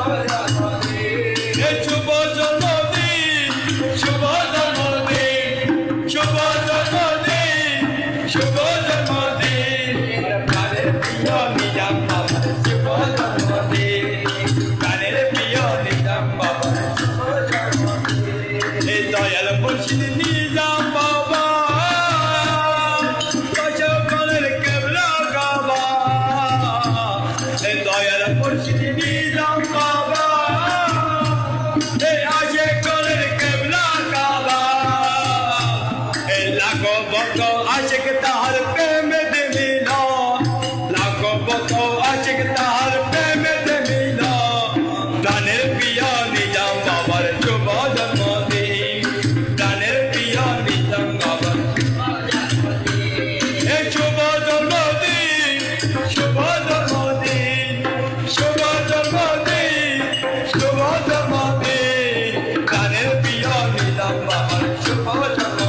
শুভ জন্মদিন, শুভ জন্মদিন, শুভ জন্মদিন, শুভ জন্মদিন, প্রাণের প্রিয় নিজাম বাবা শুভ জন্মদিন, প্রাণের প্রিয় নিজাম বাবা শুভ জন্মদিন। এই দয়াল মুর্শিদ নিজাম বাবা সকলের কেবলা কাবা, এই দয়াল মুর্শিদ নিজাম বাবা এই আজে কলের কেবলা কাবা, এই লাখো বত আশিক তাহার প্রেমেতে মিল, লাখো বত আশিক তাহার প্রেমেতে মিল, প্রাণের প্রিয় নিজাম বাবার শুভ জন্মদিন, প্রাণের প্রিয় নিজাম বাবার এই শুভ জন্মদিন, শুভ জন্মদিন, শুভ জন্মদিন, শুভ জন্মদিন, প্রাণের প্রিয় নিজাম বাবার শুভ জন্মদিন।